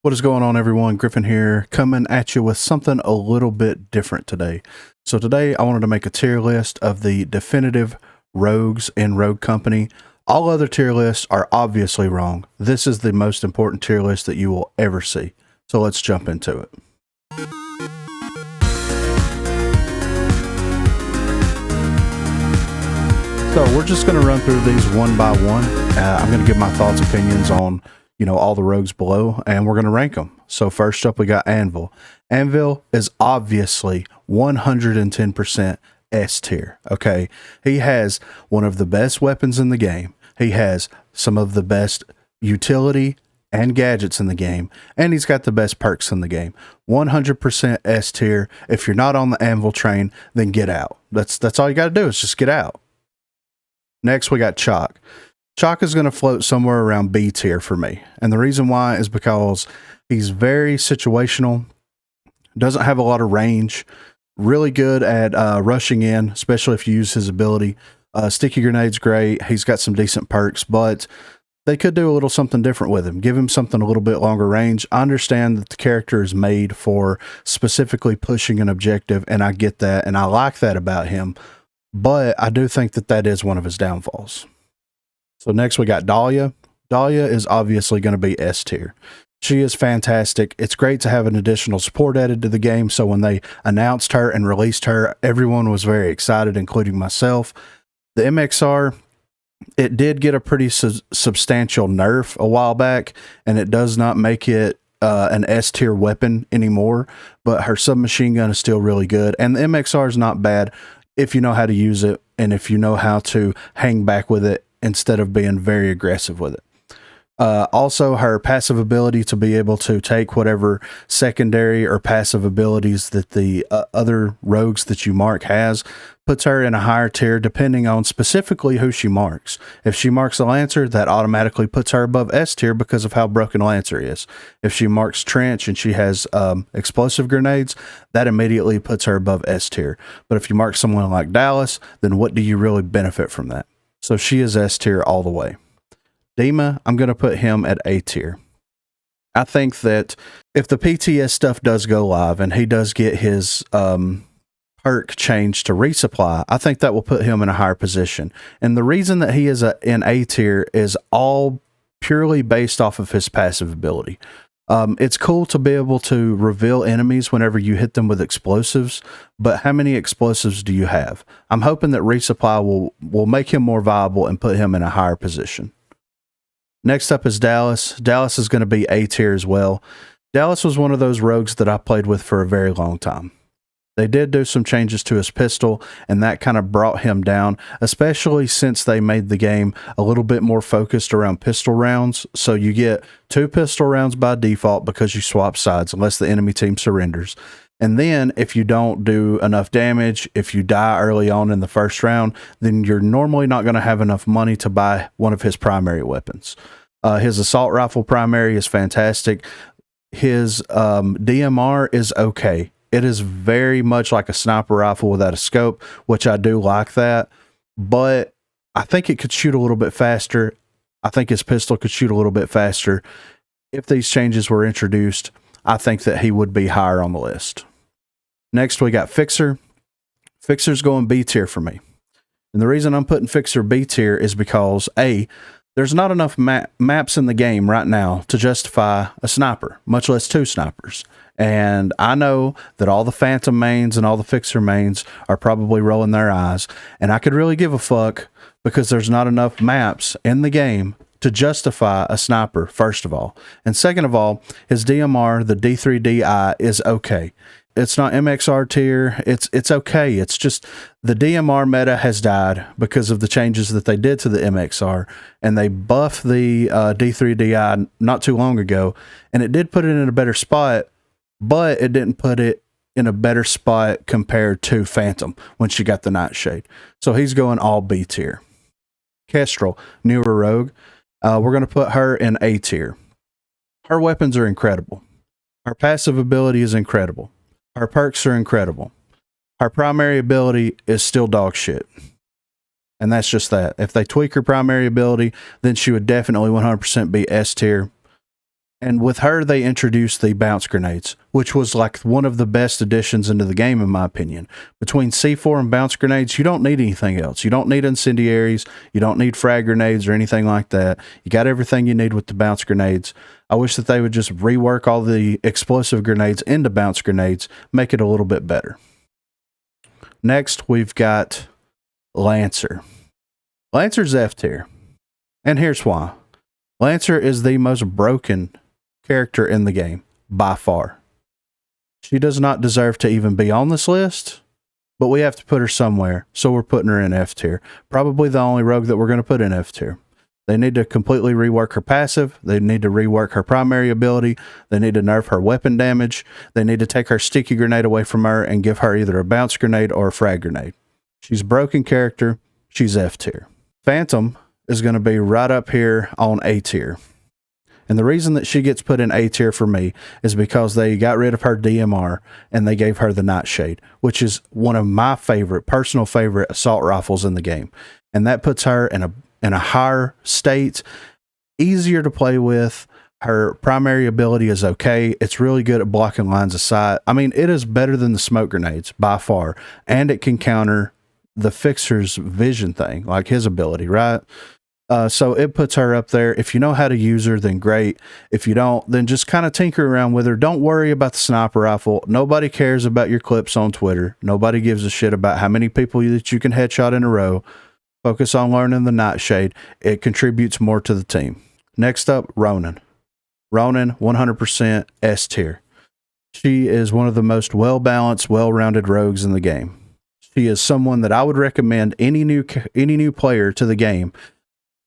What is going on, everyone? Griffin here, coming at you with something a little bit different today. So today I wanted to make a tier list of the definitive rogues in Rogue Company. All other tier lists are obviously wrong. This is the most important tier list that you will ever see. So let's jump into it. So we're just going to run through these one by one. I'm going to give my thoughts, opinions on all the rogues below, and we're going to rank them. So first up, we got Anvil. Anvil is obviously 110% S tier. Okay, he has one of the best weapons in the game. He has some of the best utility and gadgets in the game, and he's got the best perks in the game. 100% S tier. If you're not on the Anvil train, then get out. That's all you got to do is just get out. Next, we got Chalk. Chalk is going to float somewhere around B tier for me. And the reason why is because he's very situational, doesn't have a lot of range, really good at rushing in, especially if you use his ability. Sticky Grenade's great. He's got some decent perks, but they could do a little something different with him. Give him something a little bit longer range. I understand that the character is made for specifically pushing an objective, and I get that, and I like that about him. But I do think that that is one of his downfalls. So next we got Dahlia. Dahlia is obviously going to be S tier. She is fantastic. It's great to have an additional support added to the game. So when they announced her and released her, everyone was very excited, including myself. The MXR, it did get a pretty substantial nerf a while back, and it does not make it an S tier weapon anymore. But her submachine gun is still really good, and the MXR is not bad if you know how to use it and if you know how to hang back with it instead of being very aggressive with it. Also, her passive ability to be able to take whatever secondary or passive abilities that the other rogues that you mark has puts her in a higher tier depending on specifically who she marks. If she marks a Lancer, that automatically puts her above S tier because of how broken Lancer is. If she marks Trench and she has explosive grenades, that immediately puts her above S tier. But if you mark someone like Dallas, then what do you really benefit from that? So she is S tier all the way. Dima, I'm going to put him at A tier. I think that if the PTS stuff does go live and he does get his perk changed to resupply, I think that will put him in a higher position. And the reason that he is in A tier is all purely based off of his passive ability. It's cool to be able to reveal enemies whenever you hit them with explosives, but how many explosives do you have? I'm hoping that resupply will make him more viable and put him in a higher position. Next up is Dallas. Dallas is going to be A tier as well. Dallas was one of those rogues that I played with for a very long time. They did do some changes to his pistol, and that kind of brought him down, especially since they made the game a little bit more focused around pistol rounds. So you get 2 pistol rounds by default because you swap sides unless the enemy team surrenders. And then if you don't do enough damage, if you die early on in the first round, then you're normally not going to have enough money to buy one of his primary weapons. His assault rifle primary is fantastic. His DMR is okay. It is very much like a sniper rifle without a scope, which I do like that. But I think it could shoot a little bit faster. I think his pistol could shoot a little bit faster. If these changes were introduced, I think that he would be higher on the list. Next, we got Fixer. Fixer's going B tier for me. And the reason I'm putting Fixer B tier is because, A, there's not enough maps in the game right now to justify a sniper, much less 2 snipers. And I know that all the Phantom mains and all the Fixer mains are probably rolling their eyes. And I could really give a fuck because there's not enough maps in the game to justify a sniper, first of all. And second of all, his DMR, the D3DI, is okay. It's not MXR tier. It's okay. It's just the DMR meta has died because of the changes that they did to the MXR, and they buffed the D3DI not too long ago, and it did put it in a better spot, but it didn't put it in a better spot compared to Phantom when she got the Nightshade. So he's going all B tier. Kestrel, newer rogue. We're going to put her in A tier. Her weapons are incredible. Her passive ability is incredible. Her perks are incredible. Her primary ability is still dog shit. And that's just that. If they tweak her primary ability, then she would definitely 100% be S tier. And with her, they introduced the bounce grenades, which was like one of the best additions into the game, in my opinion. Between C4 and bounce grenades, you don't need anything else. You don't need incendiaries. You don't need frag grenades or anything like that. You got everything you need with the bounce grenades. I wish that they would just rework all the explosive grenades into bounce grenades, make it a little bit better. Next, we've got Lancer. Lancer's F tier. And here's why. Lancer is the most broken character in the game, by far. She does not deserve to even be on this list, but we have to put her somewhere, so we're putting her in F tier. Probably the only rogue that we're going to put in F tier. They need to completely rework her passive. They need to rework her primary ability. They need to nerf her weapon damage. They need to take her sticky grenade away from her and give her either a bounce grenade or a frag grenade. She's a broken character. She's F tier. Phantom is going to be right up here on A tier. And the reason that she gets put in A tier for me is because they got rid of her DMR and they gave her the Nightshade, which is one of my personal favorite assault rifles in the game. And that puts her in a higher state, easier to play with. Her primary ability is okay. It's really good at blocking lines of sight. I mean, it is better than the smoke grenades by far. And it can counter the Fixer's vision thing, like his ability, right? So it puts her up there. If you know how to use her, then great. If you don't, then just kind of tinker around with her. Don't worry about the sniper rifle. Nobody cares about your clips on Twitter. Nobody gives a shit about how many people that you can headshot in a row. Focus on learning the Nightshade. It contributes more to the team. Next up, Ronin. Ronin, 100% S tier. She is one of the most well-balanced, well-rounded rogues in the game. She is someone that I would recommend any new player to the game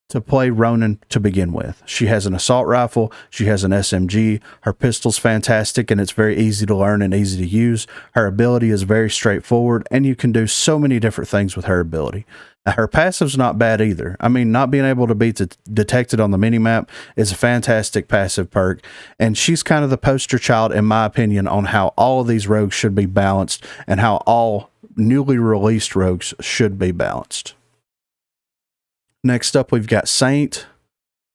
to play Ronin to begin with. She has an assault rifle. She has an SMG. Her pistol's fantastic, and it's very easy to learn and easy to use. Her ability is very straightforward, and you can do so many different things with her ability. Her passive's not bad either. I mean, not being able to be detected on the minimap is a fantastic passive perk, and she's kind of the poster child, in my opinion, on how all of these rogues should be balanced and how all newly released rogues should be balanced. Next up, we've got Saint.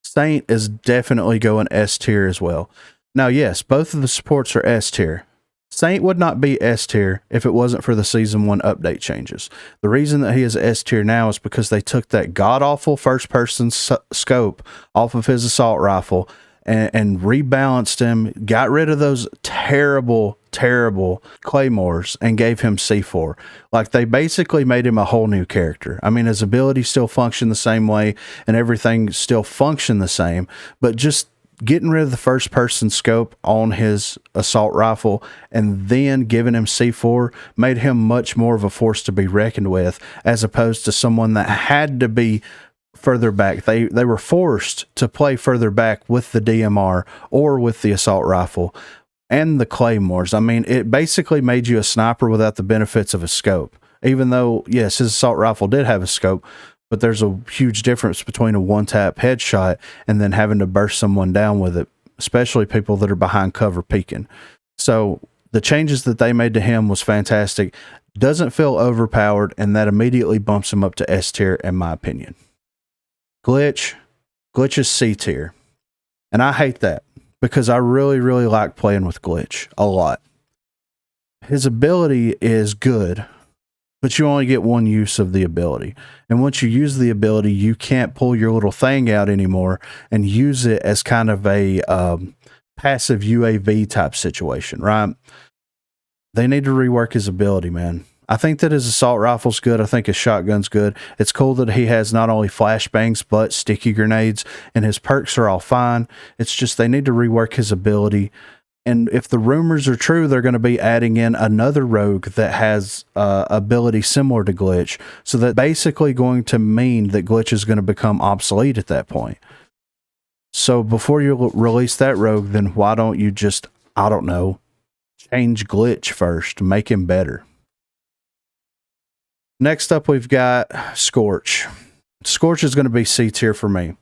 Saint is definitely going S tier as well. Now, yes, both of the supports are S tier. Saint would not be S tier if it wasn't for the Season 1 update changes. The reason that he is S tier now is because they took that god-awful first-person scope off of his assault rifle and rebalanced him, got rid of those terrible claymores, and gave him C4. Like, they basically made him a whole new character. I mean, his abilities still function the same way, and everything still function the same, but just getting rid of the first person scope on his assault rifle and then giving him C4 made him much more of a force to be reckoned with, as opposed to someone that had to be further back. They were forced to play further back with the DMR or with the assault rifle and the claymores. I mean, it basically made you a sniper without the benefits of a scope. Even though, yes, his assault rifle did have a scope, but there's a huge difference between a one-tap headshot and then having to burst someone down with it, especially people that are behind cover peeking. So the changes that they made to him was fantastic. Doesn't feel overpowered, and that immediately bumps him up to S tier, in my opinion. Glitch is C tier. And I hate that because I really like playing with Glitch a lot. His ability is good, but you only get one use of the ability. And once you use the ability, you can't pull your little thing out anymore and use it as kind of a passive UAV type situation, right? They need to rework his ability, man. I think that his assault rifle's good. I think his shotgun's good. It's cool that he has not only flashbangs, but sticky grenades, and his perks are all fine. It's just they need to rework his ability. And if the rumors are true, they're going to be adding in another rogue that has ability similar to Glitch. So that's basically going to mean that Glitch is going to become obsolete at that point. So before you release that rogue, then why don't you just, I don't know, change Glitch first, make him better. Next up, we've got Scorch. Scorch is going to be C tier for me.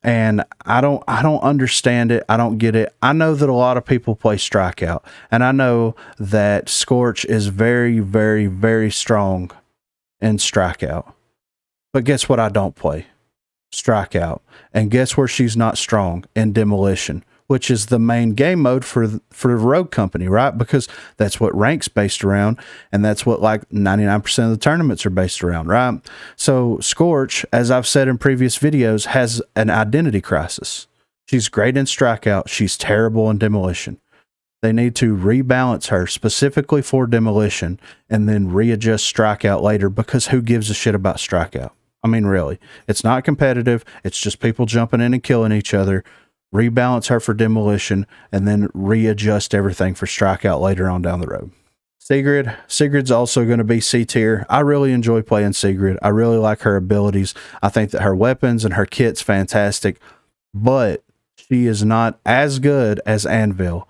And I don't understand it. I don't get it. I know that a lot of people play Strikeout, and I know that Scorch is very strong in Strikeout. But guess what? I don't play Strikeout. And guess where she's not strong? In Demolition, which is the main game mode for Rogue Company, right? Because that's what rank's based around, and that's what like 99% of the tournaments are based around, right? So Scorch, as I've said in previous videos, has an identity crisis. She's great in strikeout. She's terrible in demolition. They need to rebalance her specifically for demolition and then readjust strikeout later, because who gives a shit about strikeout? I mean, really, it's not competitive. It's just people jumping in and killing each other. Rebalance her for demolition and then readjust everything for strikeout later on down the road. Sigrid's also going to be C tier. I really enjoy playing Sigrid. I really like her abilities. I think that her weapons and her kit's fantastic, but she is not as good as Anvil.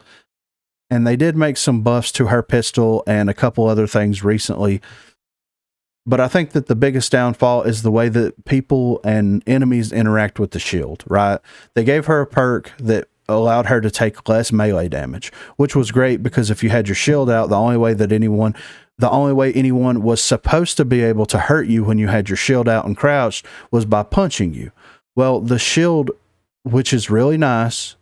And they did make some buffs to her pistol and a couple other things recently. But I think that the biggest downfall is the way that people and enemies interact with the shield, right? They gave her a perk that allowed her to take less melee damage, which was great, because if you had your shield out, the only way anyone was supposed to be able to hurt you when you had your shield out and crouched was by punching you. Well, the shield, which is really nice,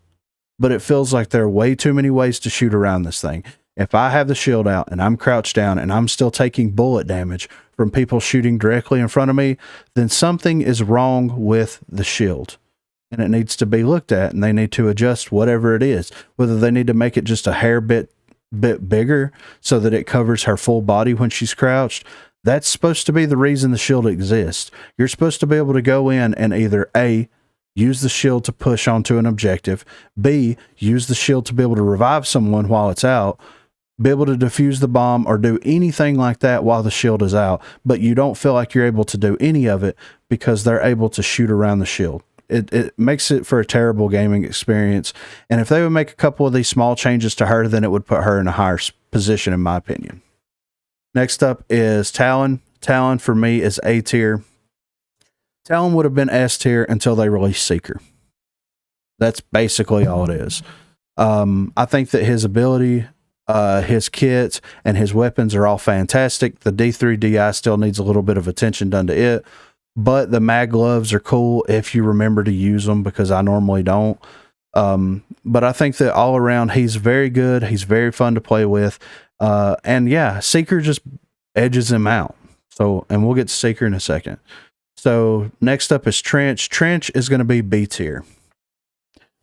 but it feels like there are way too many ways to shoot around this thing. If I have the shield out and I'm crouched down and I'm still taking bullet damage from people shooting directly in front of me, then something is wrong with the shield. And it needs to be looked at, and they need to adjust whatever it is. Whether they need to make it just a hair bit bigger so that it covers her full body when she's crouched. That's supposed to be the reason the shield exists. You're supposed to be able to go in and either A, use the shield to push onto an objective, B, use the shield to be able to revive someone while it's out, be able to defuse the bomb or do anything like that while the shield is out, but you don't feel like you're able to do any of it because they're able to shoot around the shield. It makes it for a terrible gaming experience. And if they would make a couple of these small changes to her, then it would put her in a higher position, in my opinion. Next up is Talon. Talon for me is A tier. Talon would have been S tier until they released Seeker. That's basically all it is. I think that his ability, his kits, and his weapons are all fantastic. The D3 DI still needs a little bit of attention done to it, but the mag gloves are cool if you remember to use them, because I normally don't. But I think that all around he's very good. He's very fun to play with. And yeah, Seeker just edges him out. So, and we'll get to Seeker in a second. So next up is Trench. Trench is going to be B tier.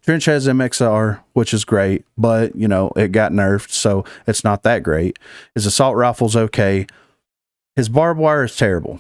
Trench has MXR, which is great, but you know, it got nerfed, so it's not that great. His assault rifle's okay. His barbed wire is terrible.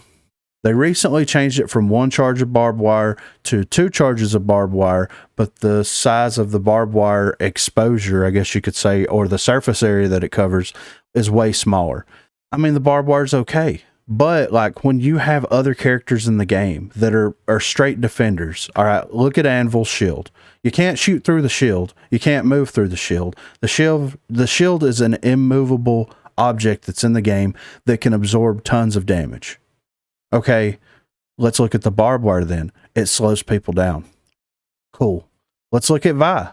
They recently changed it from 1 charge of barbed wire to 2 charges of barbed wire, but the size of the barbed wire exposure, I guess you could say, or the surface area that it covers, is way smaller. I mean, the barbed wire's okay, but like when you have other characters in the game that are straight defenders, all right, look at Anvil's shield. You can't shoot through the shield. You can't move through the shield. The shield is an immovable object that's in the game that can absorb tons of damage. Okay, let's look at the barbed wire then. It slows people down. Cool. Let's look at Vi.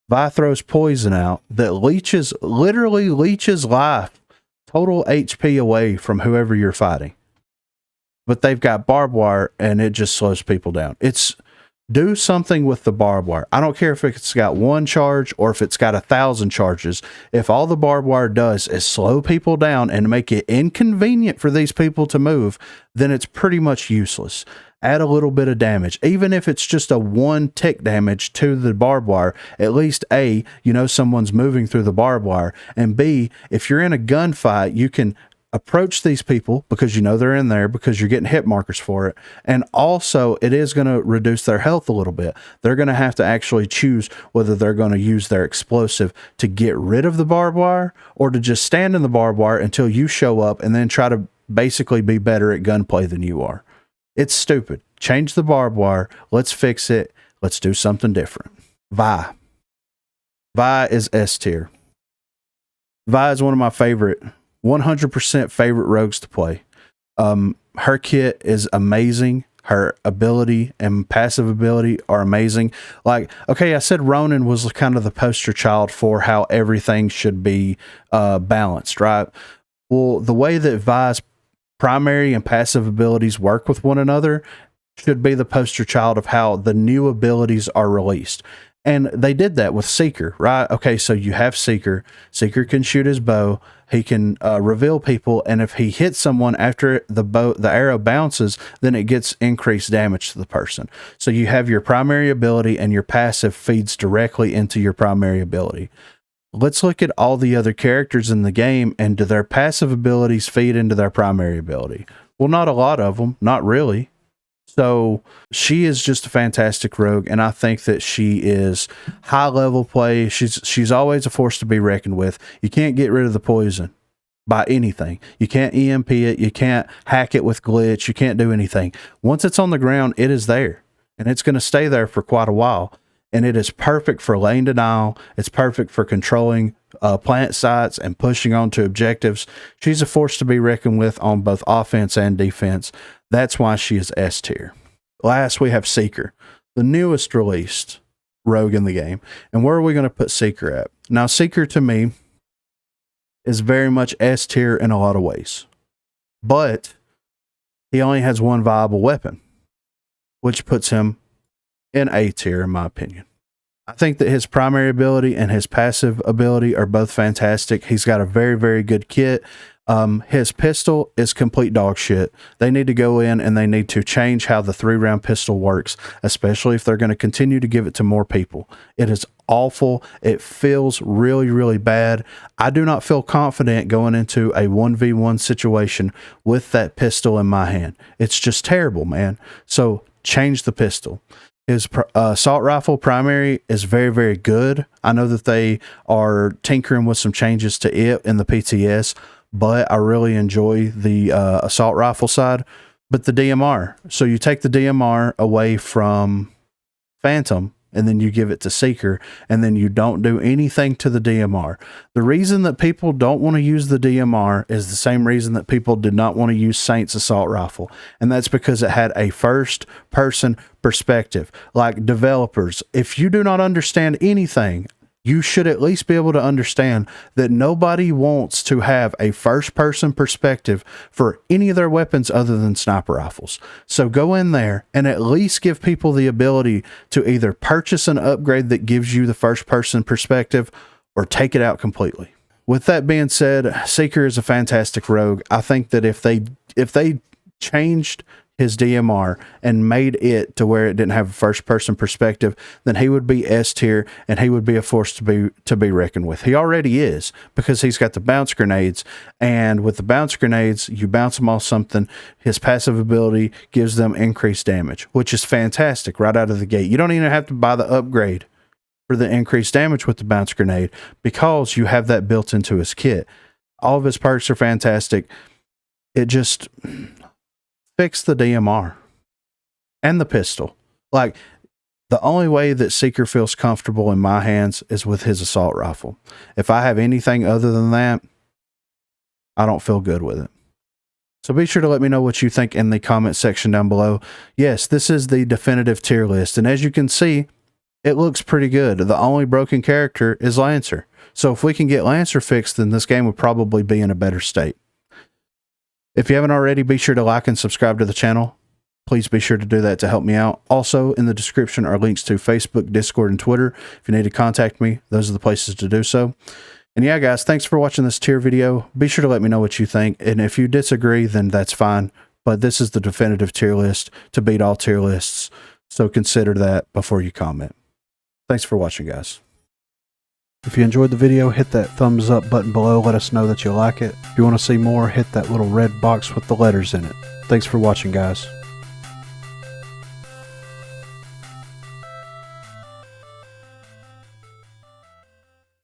Vi throws poison out that literally leeches life, total HP away from whoever you're fighting. But they've got barbed wire and it just slows people down. Do something with the barbed wire. I don't care if it's got 1 charge or if it's got 1,000 charges. If all the barbed wire does is slow people down and make it inconvenient for these people to move, then it's pretty much useless. Add a little bit of damage. Even if it's just a 1 tick damage to the barbed wire, at least A, you know someone's moving through the barbed wire, and B, if you're in a gunfight, you can approach these people because you know they're in there because you're getting hit markers for it. And also it is going to reduce their health a little bit. They're going to have to actually choose whether they're going to use their explosive to get rid of the barbed wire or to just stand in the barbed wire until you show up and then try to basically be better at gunplay than you are. It's stupid. Change the barbed wire. Let's fix it. Let's do something different. Vi. Vi is S tier. Vi is one of my favorite 100% favorite rogues to play. Her kit is amazing. Her ability and passive ability are amazing. Like, okay, I said Ronin was kind of the poster child for how everything should be balanced, right? Well, the way that Vi's primary and passive abilities work with one another should be the poster child of how the new abilities are released. And they did that with Seeker, right? Okay, so you have Seeker. Seeker can shoot his bow. He can reveal people, and if he hits someone after the arrow bounces, then it gets increased damage to the person. So you have your primary ability, and your passive feeds directly into your primary ability. Let's look at all the other characters in the game, and do their passive abilities feed into their primary ability? Well, not a lot of them, not really. So she is just a fantastic rogue, and I think that she is high level play. She's always a force to be reckoned with. You can't get rid of the poison by anything. You can't EMP it. You can't hack it with glitch. You can't do anything. Once it's on the ground, it is there, and it's going to stay there for quite a while. And it is perfect for lane denial. It's perfect for controlling plant sites and pushing onto objectives. She's a force to be reckoned with on both offense and defense. That's why she is S tier. Last, we have Seeker, the newest released rogue in the game. And where are we going to put Seeker at? Now, Seeker to me is very much S tier in a lot of ways. But he only has one viable weapon, which puts him in A tier, in my opinion. I think that his primary ability and his passive ability are both fantastic. He's got a very, very good kit. His pistol is complete dog shit. They need to go in and they need to change how the 3-round pistol works, especially if they're going to continue to give it to more people. It is awful. It feels really, really bad. I do not feel confident going into a 1v1 situation with that pistol in my hand. It's just terrible, man. So change the pistol. His assault rifle primary is very, very good. I know that they are tinkering with some changes to it in the PTS, but I really enjoy the assault rifle side. But the DMR, so you take the DMR away from Phantom, and then you give it to Seeker, and then you don't do anything to the DMR. The reason that people don't want to use the DMR is the same reason that people did not want to use Saint's assault rifle, and that's because it had a first-person perspective. Like developers, if you do not understand anything, you should at least be able to understand that nobody wants to have a first-person perspective for any of their weapons other than sniper rifles. So go in there and at least give people the ability to either purchase an upgrade that gives you the first-person perspective or take it out completely. With that being said, Seeker is a fantastic rogue. I think that if they changed his DMR and made it to where it didn't have a first-person perspective, then he would be S tier and he would be a force to be reckoned with. He already is, because he's got the bounce grenades, and with the bounce grenades, you bounce them off something. His passive ability gives them increased damage, which is fantastic right out of the gate. You don't even have to buy the upgrade for the increased damage with the bounce grenade because you have that built into his kit. All of his perks are fantastic. It just fix the DMR and the pistol. Like, the only way that Seeker feels comfortable in my hands is with his assault rifle. If I have anything other than that, I don't feel good with it. So be sure to let me know what you think in the comment section down below. Yes, this is the definitive tier list, and as you can see, it looks pretty good. The only broken character is Lancer. So if we can get Lancer fixed, then this game would probably be in a better state. If you haven't already, be sure to like and subscribe to the channel. Please be sure to do that to help me out. Also, in the description are links to Facebook, Discord, and Twitter. If you need to contact me, those are the places to do so. And yeah, guys, thanks for watching this tier video. Be sure to let me know what you think. And if you disagree, then that's fine. But this is the definitive tier list to beat all tier lists. So consider that before you comment. Thanks for watching, guys. If you enjoyed the video, hit that thumbs up button below. Let us know that you like it. If you want to see more, hit that little red box with the letters in it. Thanks for watching, guys.